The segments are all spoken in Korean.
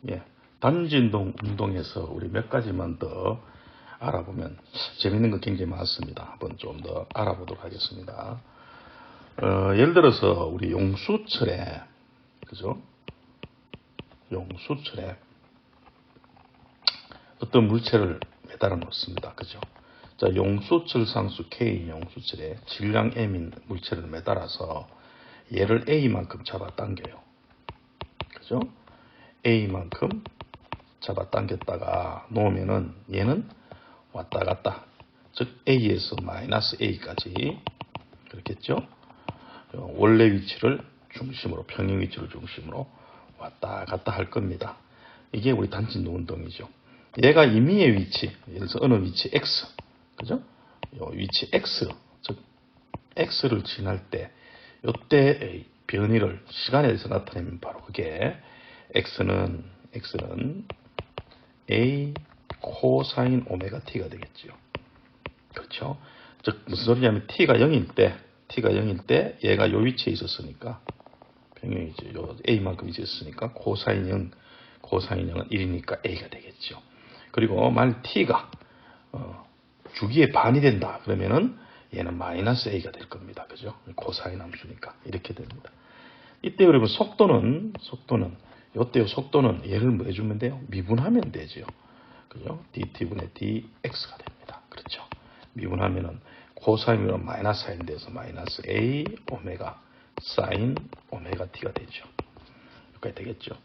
예, 단진동 운동에서 우리 몇 가지만 더 알아보면 재밌는 거 굉장히 많습니다. 한번 좀 더 알아보도록 하겠습니다. 예를 들어서 우리 용수철에, 그죠? 용수철에 어떤 물체를 매달아 놓습니다. 그죠? 자, 용수철 상수 K 용수철에 질량 M인 물체를 매달아서 얘를 A만큼 잡아 당겨요. 그죠? A만큼 잡아 당겼다가 놓으면은 얘는 왔다 갔다, 즉 A에서 마이너스 A까지, 그렇겠죠? 원래 위치를 중심으로, 평행 위치를 중심으로 왔다 갔다 할 겁니다. 이게 우리 단진도 운동이죠. 얘가 임의의 위치, 예를 들어서 어느 위치 X, 그죠? 요 위치 X, 즉 X를 지날 때 요때의 변이를 시간에 대해서 나타내면 바로 그게 X는 A 코사인 오메가 T가 되겠죠. 그렇죠? 즉 무슨 소리냐면 T가 0일 때 얘가 요 위치에 있었으니까, 평행이죠. 요 A만큼 있었으니까 코사인 0은 1이니까 A가 되겠죠. 그리고 만약 T가 주기의 반이 된다 그러면은 얘는 마이너스 A가 될 겁니다. 그죠? 코사인 함수니까 이렇게 됩니다. 이때 여러분 속도는 요때요 속도는 얘를 뭐 해주면 돼요? 미분하면 되죠. 그죠? dt분의 dx가 됩니다. 그렇죠? 미분하면은 코사인으로 마이너스 사인 돼서 마이너스 a 오메가 사인 오메가 t가 되죠. 여기까지 되겠죠?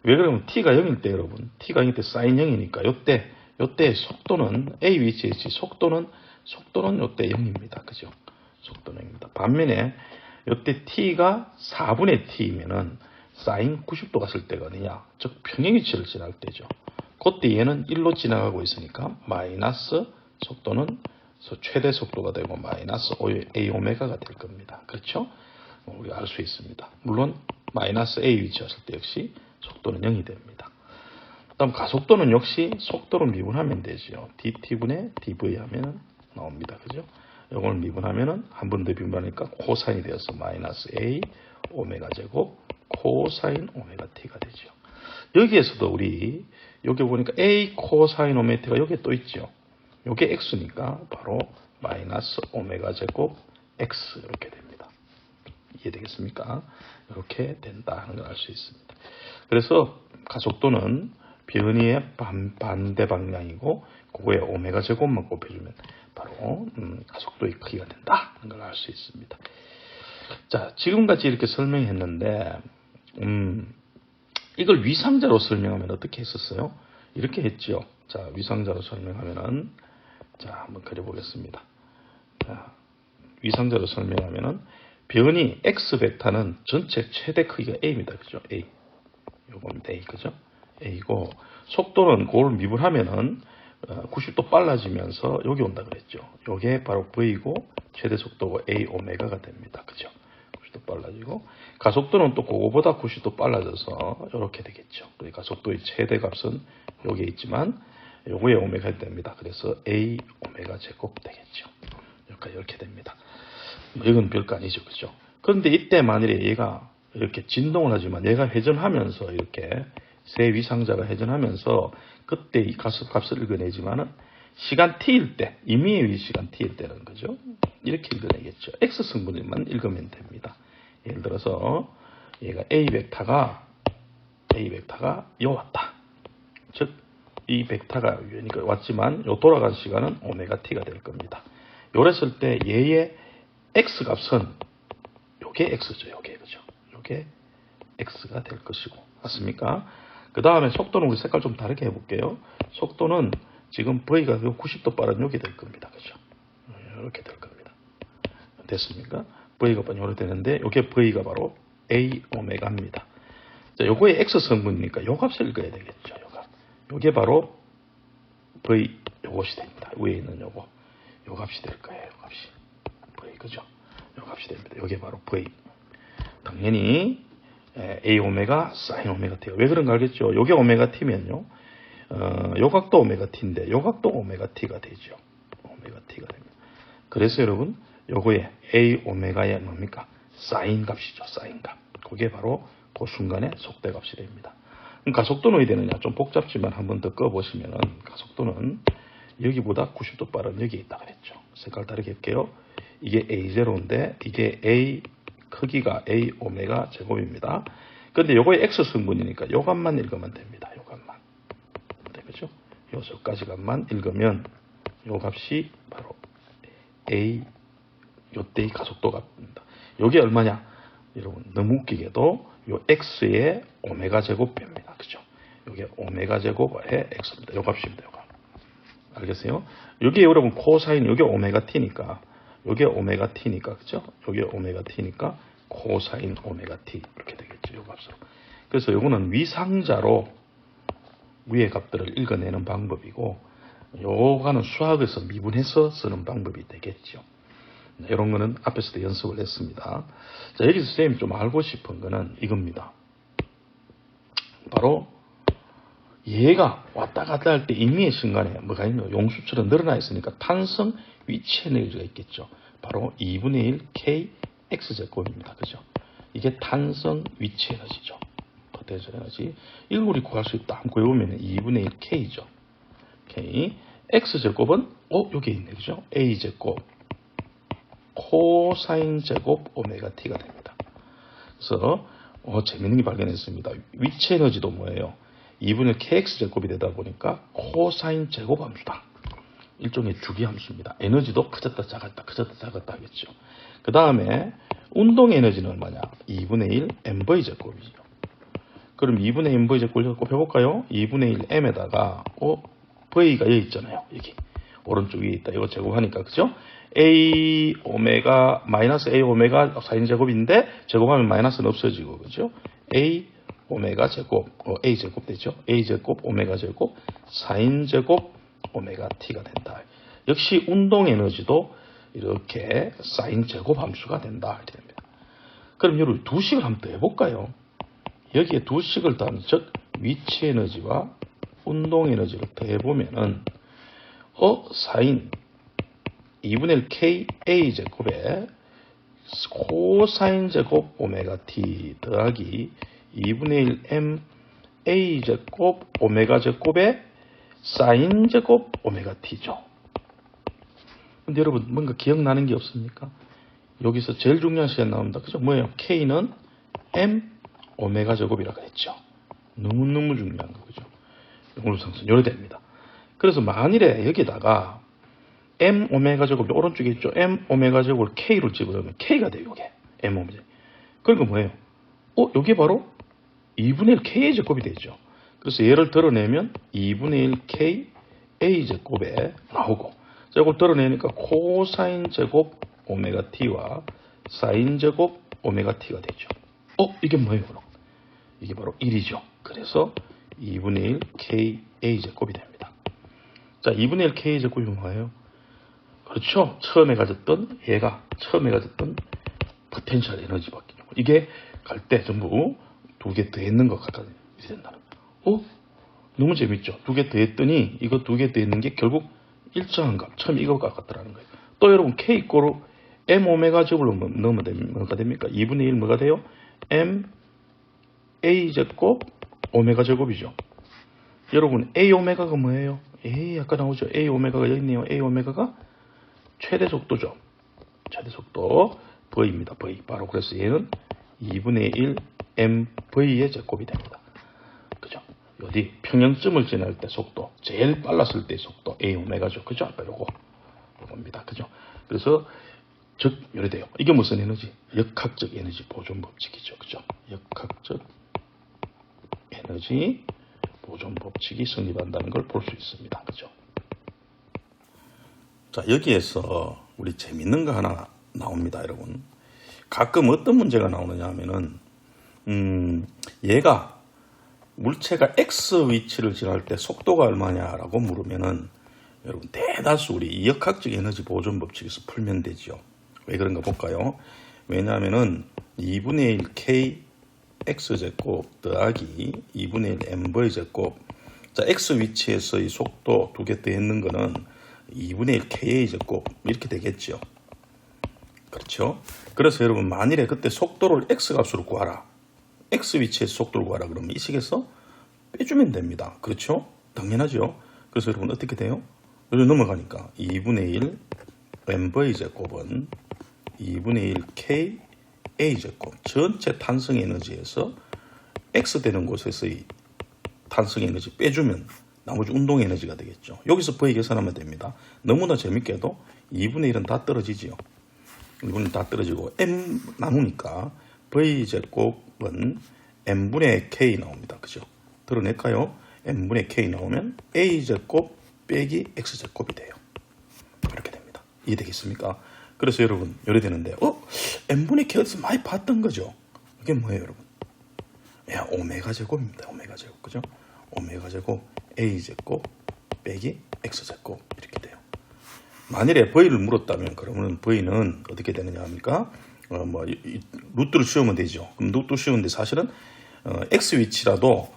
왜 그러면 t가 0일 때 여러분, t가 0일 때 사인 0이니까 요때 속도는 a 위치에 있지, 속도는 요때 0입니다. 그죠? 속도는 0입니다. 반면에 요때 t가 4분의 t이면은 사인 90도 갔을 때가 어디냐? 즉 평행 위치를 지날 때죠. 그때 얘는 1로 지나가고 있으니까 마이너스 속도는 최대 속도가 되고 마이너스 a 오메가가 될 겁니다. 그렇죠? 우리가 알 수 있습니다. 물론 마이너스 a 위치였을 때 역시 속도는 0이 됩니다. 다음 가속도는 역시 속도를 미분하면 되죠. dt분의 dv 하면 나옵니다. 그죠? 이걸 미분하면은 한 번 더 미분하니까 코사인이 되어서 마이너스 a 오메가 제곱 코사인 오메가 t가 되죠. 여기에서도 우리 여기 보니까 a 코사인 오메가 t가 여기에 또 있죠. 이게 x니까 바로 마이너스 오메가 제곱 x 이렇게 됩니다. 이해되겠습니까? 이렇게 된다 하는 걸 알 수 있습니다. 그래서 가속도는 변이의 반대 방향이고 그거에 오메가 제곱만 곱해주면 바로 가속도의 크기가 된다 하는 걸 알 수 있습니다. 자, 지금까지 이렇게 설명했는데 이걸 위상자로 설명하면 어떻게 했었어요? 이렇게 했죠. 자, 위상자로 설명하면은, 자, 한번 그려보겠습니다. 자, 위상자로 설명하면은 변이 x 벡터는 전체 최대 크기가 a입니다. 그죠? a. 요겁니다. a. 그죠? a고 속도는 그걸 미분하면은 90도 빨라지면서 여기 온다 그랬죠. 요게 바로 v고 최대 속도가 a 오메가가 됩니다. 그죠? 90도 빨라지고 가속도는 또 그거보다 90도 빨라져서 이렇게 되겠죠. 그러니까 가속도의 최대 값은 여기에 있지만 요거에 오메가 됩니다. 그래서 a 오메가 제곱 되겠죠. 여기까지 이렇게 됩니다. 이건 별거 아니죠. 그죠? 그런데 이때 만일에 얘가 이렇게 진동을 하지만 얘가 회전하면서 이렇게 세 위상자가 회전하면서 그때 이 가속값을 읽어내지만은 시간 t일 때, 임의의 시간 t일 때는 거죠. 이렇게 읽어내겠죠. x 성분만 읽으면 됩니다. 예를 들어서 얘가 a 벡터가 요 왔다. 즉 이 벡터가 왔지만 요 돌아간 시간은 오메가 t가 될 겁니다. 요랬을 때 얘의 x 값은 요게 x죠. 요게 그죠? 요게 x가 될 것이고, 맞습니까? 그 다음에 속도는 우리 색깔 좀 다르게 해볼게요. 속도는 지금 V가 90도 빠른 요게 될 겁니다. 그죠? 이렇게 될 겁니다. 됐습니까? V가 빠른 요렇게 되는데, 요게 V가 바로 A 오메가입니다. 자, 요거의 X 성분이니까 요 값을 읽어야 되겠죠. 요 값. 요게 바로 V 요것이 됩니다. 위에 있는 요 값이 될 거예요. 요 값이. V, 그죠? 요 값이 됩니다. 요게 바로 V. 당연히 A 오메가 사인 오메가 T가 왜 그런가 알겠죠? 요게 오메가 T면요. 요 각도 오메가 T인데 요 각도 오메가 T가 되죠. 오메가 T가 됩니다. 그래서 여러분 요거에 A 오메가의 뭡니까? 사인 값이죠. 사인 값. 그게 바로 그 순간의 속도 값이 됩니다. 그럼 가속도는 어디 되느냐? 좀 복잡지만 한번 더 꺼보시면은 가속도는 여기보다 90도 빠른 여기에 있다 그랬죠. 색깔 다르게 할게요. 이게 A0인데 이게 A 크기가 A 오메가 제곱입니다. 근데 요거의 X 성분이니까 요 값만 읽으면 됩니다. 요 값만. 그죠? 요까지 값만 읽으면 요 값이 바로 A 요때의 가속도 값입니다. 요게 얼마냐? 여러분 너무 웃기게도 요 X의 오메가 제곱입니다. 그죠? 요게 오메가 제곱의 X입니다. 요 값입니다. 요 값. 알겠어요? 요게 여러분 코사인 요게 오메가 T니까 요게 오메가 T니까 그죠? 요게 오메가 T니까 코사인 오메가 T 이렇게 되겠죠. 요 값으로. 그래서 요거는 위상자로 위의 값들을 읽어내는 방법이고 요거는 수학에서 미분해서 쓰는 방법이 되겠죠. 이런 거는 앞에서도 연습을 했습니다. 자, 여기서 선생님이 좀 알고 싶은 거는 이겁니다. 바로 얘가 왔다 갔다 할 때 임의의 순간에 뭐가 있냐? 용수처럼 늘어나 있으니까 탄성 위치 에너지가 있겠죠. 바로 2분의 1 K X제곱입니다. 그죠? 이게 탄성 위치 에너지죠. 포텐셜 에너지. 이걸 우리 구할 수 있다. 한번 구해보면 2분의 1 K죠. K. X제곱은 여기 있네. 그죠? A제곱 코사인 제곱 오메가 T가 됩니다. 그래서 재밌는 게 발견했습니다. 위치 에너지도 뭐예요? 2분의 KX제곱이 되다 보니까 코사인 제곱 함수다. 일종의 주기 함수입니다. 에너지도 커졌다 작았다 커졌다 작았다 하겠죠. 그 다음에 운동 에너지는 얼마냐? 2분의 1 mv 제곱이죠. 그럼 2분의 mv 제곱을 곱해볼까요? 2분의 1 m에다가 v가 여기 있잖아요. 여기 오른쪽 위에 있다. 이거 제곱하니까 그죠? a 오메가 마이너스 a 오메가 사인 제곱인데 제곱하면 마이너스는 없어지고 그죠? a 오메가 제곱 a 제곱 되죠? a 제곱 오메가 제곱 사인 제곱 오메가 t가 된다. 역시 운동 에너지도 이렇게 사인 제곱 함수가 된다. 이렇게 됩니다. 그럼 여러분 두 식을 한번 더 해볼까요? 여기에 두 식을 더하면 즉 위치 에너지와 운동 에너지를 더해보면은 사인 2분의 1 K A 제곱에 코사인 제곱 오메가 T 더하기 2분의 1 M A 제곱 오메가 제곱에 사인 제곱 오메가 T죠. 근데 여러분 뭔가 기억나는 게 없습니까? 여기서 제일 중요한 시간 나옵니다. 그죠? 뭐예요? K는 M 오메가 제곱이라고 했죠. 너무너무 중요한 거죠. 용도상수 요래됩니다. 그래서 만일에 여기다가 M 오메가 제곱 오른쪽에 있죠. M 오메가 제곱을 K로 집어넣으면 K가 돼요. 이게 M 오메가 제곱. 그러니까 뭐예요? 이게 바로 2분의 1 K의 제곱이 되죠. 그래서 얘를 드러내면 2분의 1 K A 제곱에 나오고 자, 이걸 드러내니까 코사인 제곱 오메가 T와 사인 제곱 오메가 T가 되죠. 이게 뭐예요? 그럼? 이게 바로 1이죠. 그래서 2분의 1 K A 제곱이 됩니다. 자, 2분의 1 K 제곱이 뭐예요? 그렇죠. 처음에 가졌던 포텐셜 에너지 바뀌는 거. 이게 갈 때 전부 두 개 더했는 것 같거든요. 이렇게 된다는 거. 너무 재밌죠. 두 개 더했더니 이거 두 개 더했는 게 결국 일정한 값. 처음 이거가 같더라는 거예요. 또 여러분 K 이꼬로 M 오메가 제곱을 넣으면 뭐가 됩니까? 2분의 1 뭐가 돼요? M A 제곱 오메가 제곱이죠. 여러분 A 오메가가 뭐예요? 아까 나오죠. A 오메가가 여기 있네요. A 오메가가 최대 속도죠. 최대 속도 V입니다. V. 바로 그래서 얘는 2분의 1 mV의 제곱이 됩니다. 그죠? 어디 평형점을 지날 때 속도, 제일 빨랐을 때 속도 A 오메가죠. 그죠? 아까 요겁니다. 그죠? 그래서 즉 요래 돼요. 이게 무슨 에너지? 역학적 에너지 보존 법칙이죠. 그죠? 역학적 에너지 보존 법칙이 성립한다는 걸 볼 수 있습니다. 그죠? 자, 여기에서 우리 재밌는 거 하나 나옵니다, 여러분. 가끔 어떤 문제가 나오느냐 하면은, 얘가 물체가 X 위치를 지날 때 속도가 얼마냐라고 물으면은, 여러분, 대다수 우리 역학적 에너지 보존 법칙에서 풀면 되죠. 왜 그런가 볼까요? 왜냐하면은, 2분의 1 K X제곱 더하기 2분의 1 MV 제곱. 자, X 위치에서의 속도 두 개 더했는 거는 2분의 1 KA 제곱 이렇게 되겠죠. 그렇죠? 그래서 여러분 만일에 그때 속도를 X 값으로 구하라. X 위치에서 속도를 구하라 그러면 이 식에서 빼주면 됩니다. 그렇죠? 당연하죠. 그래서 여러분 어떻게 돼요? 여기 넘어가니까 2분의 1 mv 제곱은 2분의 1 k a 제곱 전체 탄성 에너지에서 x 되는 곳에서의 탄성 에너지 빼주면 나머지 운동 에너지가 되겠죠. 여기서 v 계산하면 됩니다. 너무나 재밌게도 2분의 1은 다 떨어지지요. 2분의 1 다 떨어지고 m 남으니까 v 제곱은 m분의 k 나옵니다. 그죠? 드러낼까요? m분의 k 나오면 a 제곱 빼기 x 제곱이 돼요. 이렇게 됩니다. 이해되겠습니까? 그래서 여러분 요래 되는데 m분의 k에서 많이 봤던 거죠. 이게 뭐예요 여러분? 오메가 제곱입니다. 오메가 제곱 그죠? 오메가 제곱 a 제곱 빼기 x 제곱 이렇게 돼요. 만일에 v를 물었다면 그러면 v는 어떻게 되느냐 합니까? 루트를 씌우면 되죠. 그럼 루트 씌우는데 사실은 x 위치라도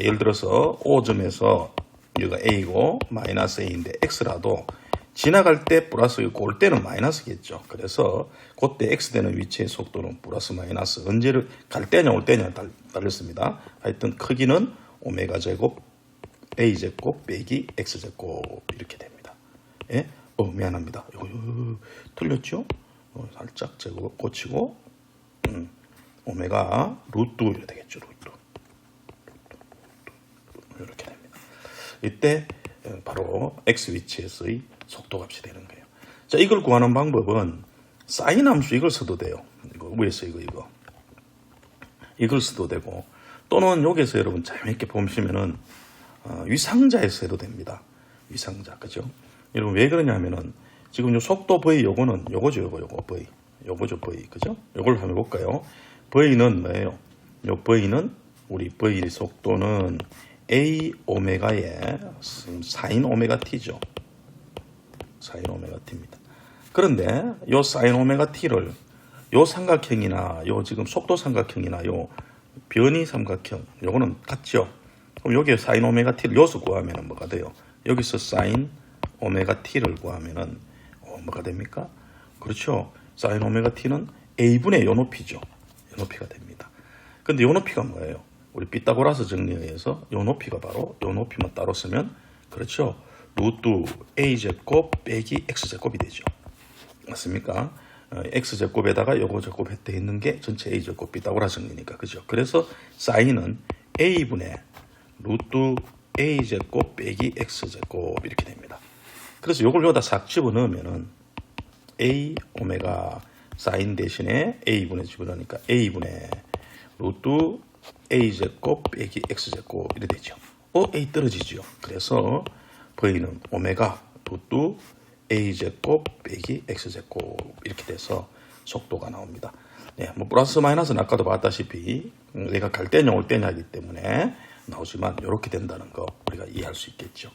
예를 들어서 O점에서 여기가 a고 마이너스 a인데 x라도 지나갈 때 플러스고 올 때는 마이너스겠죠. 그래서 그때 x 되는 위치의 속도는 플러스 마이너스 언제를 갈 때냐 올 때냐 달렸습니다. 하여튼 크기는 오메가 제곱 a 제곱 빼기 x 제곱 이렇게 됩니다. 예? 미안합니다. 틀렸죠? 살짝 제곱 고치고 오메가 루트 이렇게 되겠죠. 루트 이렇게 됩니다. 이때 바로 x 위치에서의 속도값이 되는 거예요. 자, 이걸 구하는 방법은 사인 함수 이걸 써도 돼요. 이거 위에서 이걸 써도 되고 또는 여기서 여러분 재밌게 보시면은 위상자에서 해도 됩니다. 위상자 그죠? 여러분 왜 그러냐면은 지금 요 속도 v 요거는 요거죠 요거 v 요거죠 v 그죠? 요걸 한번 해볼까요? v는 뭐예요? 요 v는 우리 v 속도는 a 오메가의 사인 오메가 t죠. 사인 오메가 t입니다. 그런데 요 사인 오메가 t를 요 삼각형이나 요 지금 속도 삼각형이나 요 변이 삼각형 요거는 같죠. 그럼 여기에 사인 오메가 t를 여기서 구하면은 뭐가 돼요? 여기서 사인 오메가 t를 구하면은 뭐가 됩니까? 그렇죠. 사인 오메가 t는 a분의 요 높이죠. 요 높이가 됩니다. 근데 요 높이가 뭐예요? 우리 피타고라스 정리에 의해서 요 높이가 바로 요 높이만 따로 쓰면 그렇죠. 루트 a 제곱 빼기 x 제곱이 되죠. 맞습니까? x 제곱에다가 요거 제곱 했대 있는 게 전체 a 제곱 피타고라스 정리니까 그죠. 그래서 사인은 a분의 루트 a 제곱 빼기 x 제곱 이렇게 됩니다. 그래서 요걸 여기다 싹 집어넣으면은 a 오메가 사인 대신에 a분의 집어넣으니까 a분의 루트 a 제곱 빼기 x 제곱 이렇게 되죠. a 떨어지죠. 그래서 v는 오메가 루트 a 제곱 빼기 x 제곱 이렇게 돼서 속도가 나옵니다. 네, 플러스 마이너스는 아까도 봤다시피 내가 갈 때냐 올 때냐이기 때문에 나오지만 이렇게 된다는 거 우리가 이해할 수 있겠죠.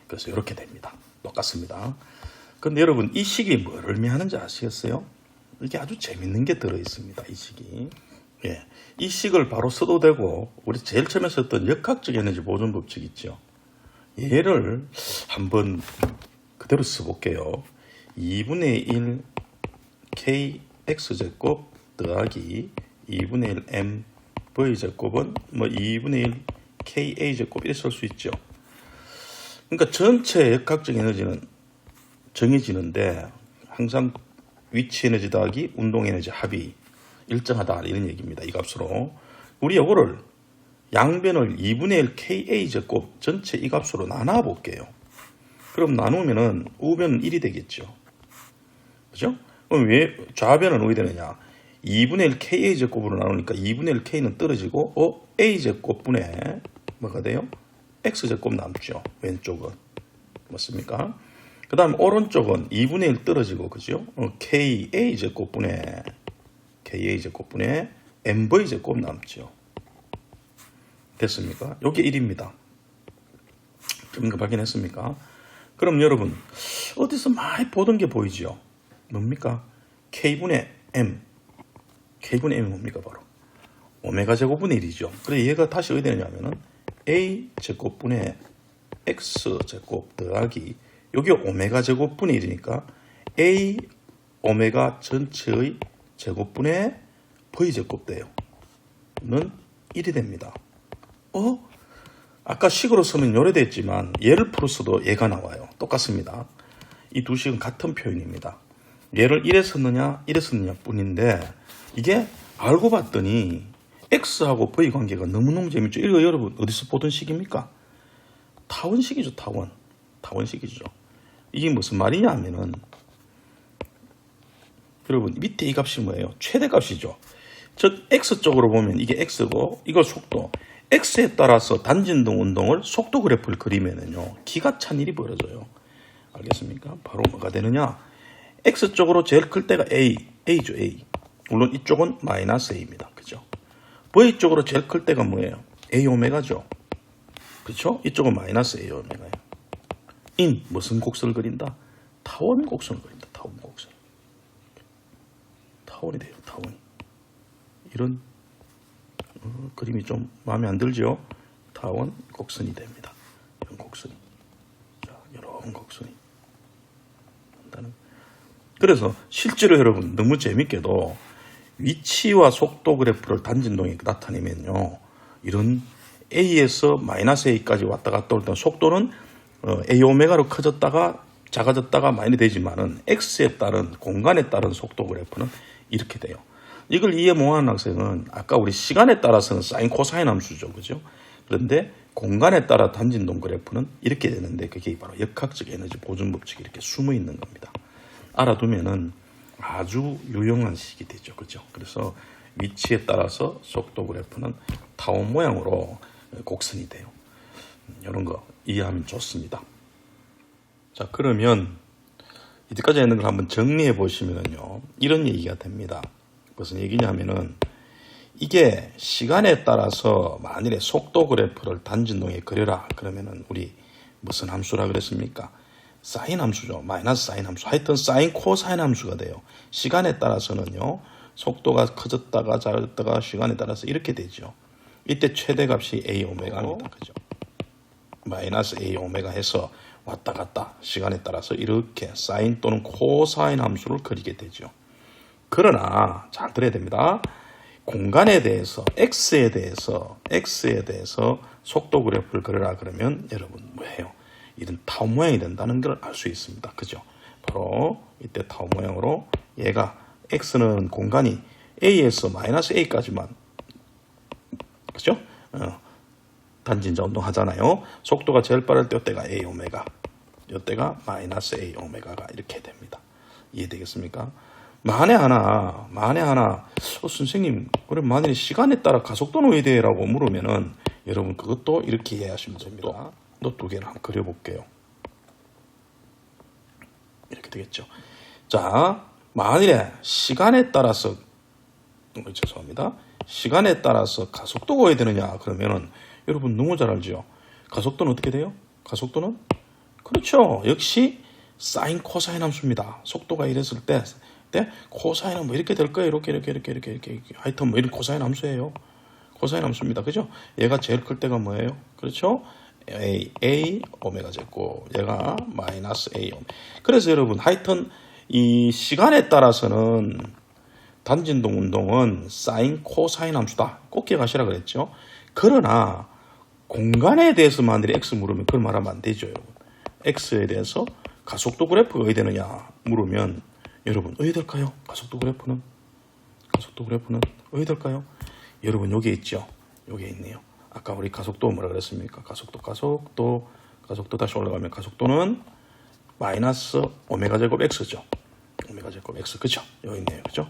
그래서 이렇게 됩니다. 똑같습니다. 근데 여러분 이 식이 뭘 의미하는지 아시겠어요? 이게 아주 재밌는 게 들어 있습니다. 이 식이. 예, 이 식을 바로 써도 되고 우리 제일 처음에 썼던 역학적 에너지 보존 법칙 있죠. 얘를 한번 그대로 써볼게요. 2분의 1 kx제곱 더하기 2분의 1 m v제곱은 2분의 1 ka제곱 이렇게 쓸 수 있죠. 그러니까 전체 역학적 에너지는 정해지는데 항상 위치 에너지 더하기 운동 에너지 합이 일정하다 이런 얘기입니다. 이 값으로 우리 이거를 양변을 2분의 1 ka 제곱 전체 이 값으로 나눠 볼게요. 그럼 나누면은 우변은 1이 되겠죠. 그죠? 그럼 왜 좌변은 어디 되느냐? 2분의 1 ka 제곱으로 나누니까 2분의 1 k는 떨어지고 a 제곱분의 뭐가 돼요? x 제곱 남죠. 왼쪽은. 맞습니까? 그 다음 오른쪽은 2분의 1 떨어지고 그죠? ka 제곱분의 mv 제곱 남죠. 됐습니까? 요게 1입니다. 좀 이거 확인했습니까? 그럼 여러분 어디서 많이 보던 게 보이죠? 뭡니까? k분의 m. k분의 m이 뭡니까? 바로 오메가 제곱분의 1이죠. 그래서 얘가 다시 어디 되냐면은 a 제곱분의 x 제곱 더하기 여기 오메가 제곱분의 1이니까 a 오메가 전체의 제곱분의 v 제곱 돼요. 는 1이 됩니다. 아까 식으로 쓰면 요래 됐지만 얘를 풀었어도 얘가 나와요. 똑같습니다. 이 두 식은 같은 표현입니다. 얘를 이래 썼느냐 이래 썼느냐 뿐인데 이게 알고 봤더니 X하고 V 관계가 너무너무 재밌죠. 이거 여러분 어디서 보던 식입니까? 타원식이죠. 타원식이죠. 이게 무슨 말이냐 하면은 여러분 밑에 이 값이 뭐예요? 최대값이죠. 즉 X쪽으로 보면 이게 X고 이걸 속도 X에 따라서 단진동 운동을 속도 그래프를 그리면은요 기가 찬 일이 벌어져요. 알겠습니까? 바로 뭐가 되느냐? X쪽으로 제일 클 때가 A죠. A. 물론 이쪽은 마이너스 A입니다. 그죠? V쪽으로 제일 클 때가 뭐예요? A 오메가죠. 그렇죠? 이쪽은 마이너스 A 오메가예요. 무슨 곡선을 그린다? 타원 곡선을 그린다. 타원 곡선. 타원이 돼요. 타원이. 이런 그림이 좀 마음에 안 들죠? 타원 곡선이 됩니다. 이런 곡선이. 자, 이런 곡선이. 그래서 실제로 여러분 너무 재밌게도 위치와 속도 그래프를 단진동에 나타내면요. 이런 A에서 마이너스 A까지 왔다 갔다 올 때 속도는 A 오메가로 커졌다가 작아졌다가 많이 되지만은 X에 따른 공간에 따른 속도 그래프는 이렇게 돼요. 이걸 이해 못하는 학생은 아까 우리 시간에 따라서는 사인 코사인 함수죠. 그죠? 그런데 공간에 따라 단진동 그래프는 이렇게 되는데 그게 바로 역학적 에너지 보존 법칙이 이렇게 숨어 있는 겁니다. 알아두면은 아주 유용한 식이 되죠. 그죠? 그래서 위치에 따라서 속도 그래프는 타원 모양으로 곡선이 돼요. 이런 거 이해하면 좋습니다. 자, 그러면 이때까지 했는 걸 한번 정리해 보시면요. 이런 얘기가 됩니다. 무슨 얘기냐면은 이게 시간에 따라서 만일에 속도 그래프를 단진동에 그려라. 그러면은 우리 무슨 함수라 그랬습니까? 사인 함수죠. 마이너스 사인 함수. 하여튼 사인 코사인 함수가 돼요. 시간에 따라서는요. 속도가 커졌다가 작았다가 시간에 따라서 이렇게 되죠. 이때 최대값이 A 오메가입니다. 그죠? 마이너스 A 오메가 해서 왔다 갔다 시간에 따라서 이렇게 사인 또는 코사인 함수를 그리게 되죠. 그러나 잘 들어야 됩니다. 공간에 대해서 X에 대해서 속도 그래프를 그려라 그러면 여러분 뭐예요? 이런 타원 모양이 된다는 걸 알 수 있습니다. 그죠? 바로 이때 타원 모양으로 얘가 X는 공간이 A에서 마이너스 A까지만 그죠? 단진자 운동 하잖아요. 속도가 제일 빠를 때 이때가 A 오메가 이때가 마이너스 A 오메가가 이렇게 됩니다. 이해되겠습니까? 만에 하나 선생님 그럼 만일에 시간에 따라 가속도는 왜 돼? 라고 물으면은 여러분 그것도 이렇게 이해하시면 됩니다. 또 두 개를 한번 그려볼게요. 이렇게 되겠죠. 자, 만일에 시간에 따라서 죄송합니다. 시간에 따라서 가속도가 왜 되느냐 그러면은 여러분 너무 잘 알죠. 가속도는 어떻게 돼요? 가속도는 그렇죠. 역시 사인 코사인 함수입니다. 속도가 이랬을 때 코사인은 뭐 이렇게 될 거예요. 이렇게 하여튼 뭐 이런 코사인 함수예요. 코사인 함수입니다. 그죠? 얘가 제일 클 때가 뭐예요? 그렇죠? A 오메가 제곱 얘가 마이너스 A 오메가. 그래서 여러분 하여튼 이 시간에 따라서는 단진동 운동은 사인 코사인 함수다. 꼭 기억하시라 그랬죠. 그러나 공간에 대해서 만일에 X 물으면 그걸 말하면 안 되죠. 여러분. X에 대해서 가속도 그래프가 어디 되느냐 물으면 여러분 어디 될까요? 가속도 그래프는 어디 될까요? 여러분 여기 있죠. 여기 있네요. 아까 우리 가속도 뭐라 그랬습니까? 가속도 다시 올라가면 가속도는 마이너스 오메가 제곱 X죠. 오메가 제곱 X 그죠? 여기 있네요. 그죠?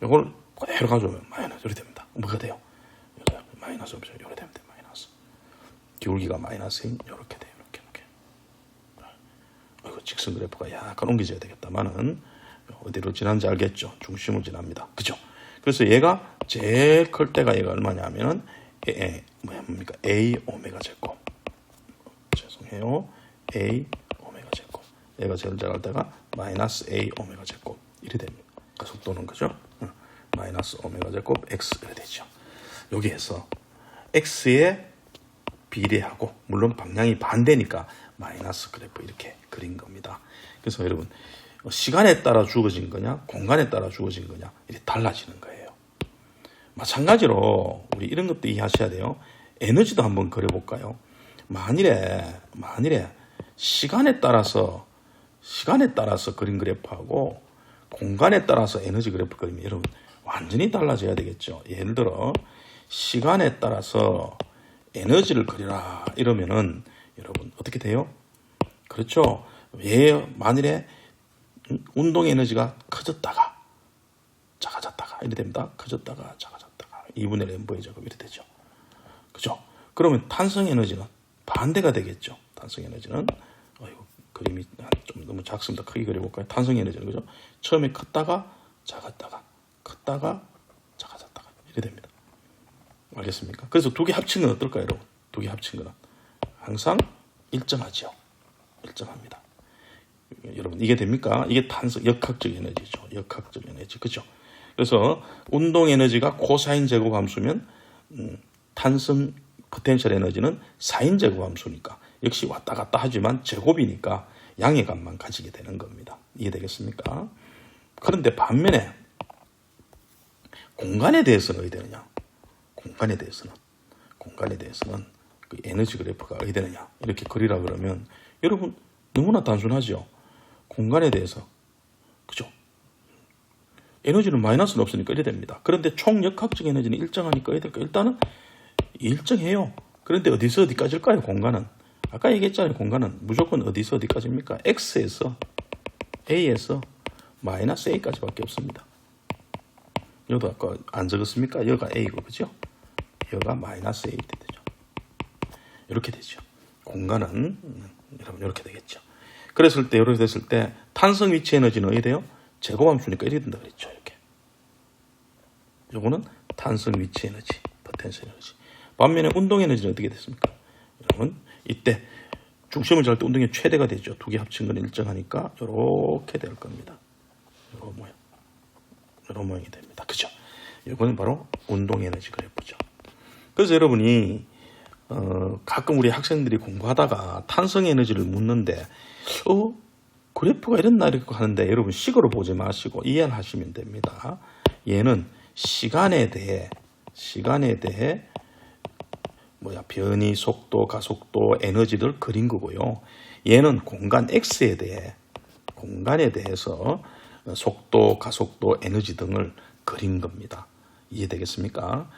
이걸 그대로 가져오면 마이너스 이렇게 됩니다. 뭐가 돼요? 마이너스 이렇게 됩니다. 마이너스 기울기가 마이너스인 이렇게 돼요. 이렇게. 직선 그래프가 약간 옮겨져야 되겠다만은 어디로 지나는지 알겠죠? 중심을 지납니다. 그죠? 그래서 얘가 제일 클 때가 얘가 얼마냐면은 뭡니까? A 오메가 제곱. 죄송해요. A 오메가 제곱. 얘가 제일 작을 때가 마이너스 A 오메가 제곱. 이래 됩니다. 가속도는 그죠? 마이너스 오메가 제곱 X 이래 되죠. 여기에서 X에 비례하고 물론 방향이 반대니까 마이너스 그래프 이렇게 그린 겁니다. 그래서 여러분 시간에 따라 주어진 거냐 공간에 따라 주어진 거냐 이렇게 달라지는 거예요. 마찬가지로 우리 이런 것도 이해하셔야 돼요. 에너지도 한번 그려볼까요? 만일에 시간에 따라서 그린 그래프하고 공간에 따라서 에너지 그래프 그리면 여러분 완전히 달라져야 되겠죠. 예를 들어 시간에 따라서 에너지를 그리라 이러면은 여러분 어떻게 돼요? 그렇죠. 만일에 운동 에너지가 커졌다가 작아졌다가 이래 됩니다. 커졌다가 작아졌다가 2분의 1mv의 제곱 이래 되죠. 그죠? 그러면 탄성 에너지는 반대가 되겠죠. 탄성 에너지는 그림이 좀 너무 작습니다. 크게 그려볼까요? 탄성 에너지는 그죠? 처음에 컸다가 작았다가 컸다가 작아졌다가 이래 됩니다. 알겠습니까? 그래서 두 개 합친 건 어떨까요, 여러분? 두 개 합친 거는 항상 일정하죠. 일정합니다. 여러분 이게 됩니까? 이게 탄성 역학적 에너지죠. 역학적 에너지 그죠? 그래서 운동 에너지가 코사인 제곱 함수면 탄성 포텐셜 에너지는 사인 제곱 함수니까 역시 왔다 갔다 하지만 제곱이니까 양의 값만 가지게 되는 겁니다. 이해되겠습니까? 그런데 반면에 공간에 대해서는 어떻게 되느냐? 공간에 대해서는 그 에너지 그래프가 어떻게 되느냐? 이렇게 그리라 그러면 여러분 너무나 단순하죠. 공간에 대해서 그죠? 에너지는 마이너스는 없으니까 이래 됩니다. 그런데 총 역학적 에너지는 일정하니까 어떻게 될까? 일단은 일정해요. 그런데 어디서 어디까지일까요? 공간은 아까 얘기했잖아요. 공간은 무조건 어디서 어디까지입니까? X에서 A에서 마이너스 A까지밖에 없습니다. 여기도 아까 안 적었습니까? 여기가 A고 그죠? 여기가 마이너스 A 되죠. 이렇게 되죠. 공간은 여러분 이렇게 되겠죠. 이렇게 됐을 때 탄성 위치 에너지는 어떻게 돼요? 제곱함수니까 이렇게 된다 그랬죠. 이렇게. 요거는 탄성 위치 에너지, 포텐셜 에너지. 반면에 운동 에너지는 어떻게 됐습니까? 여러분 이때 중심을 잡을 때 운동이 최대가 되죠. 두 개 합친 건 일정하니까 이렇게 될 겁니다. 이런 모양이 됩니다. 그죠? 이거는 바로 운동 에너지 그래프죠. 그래서 여러분이 가끔 우리 학생들이 공부하다가 탄성 에너지를 묻는데 그래프가 이랬나 이렇게 하는데 여러분 식으로 보지 마시고 이해를 하시면 됩니다. 얘는 시간에 대해 변이, 속도, 가속도, 에너지를 그린 거고요. 얘는 공간 X에 대해서 속도, 가속도, 에너지 등을 그린 겁니다. 이해되겠습니까?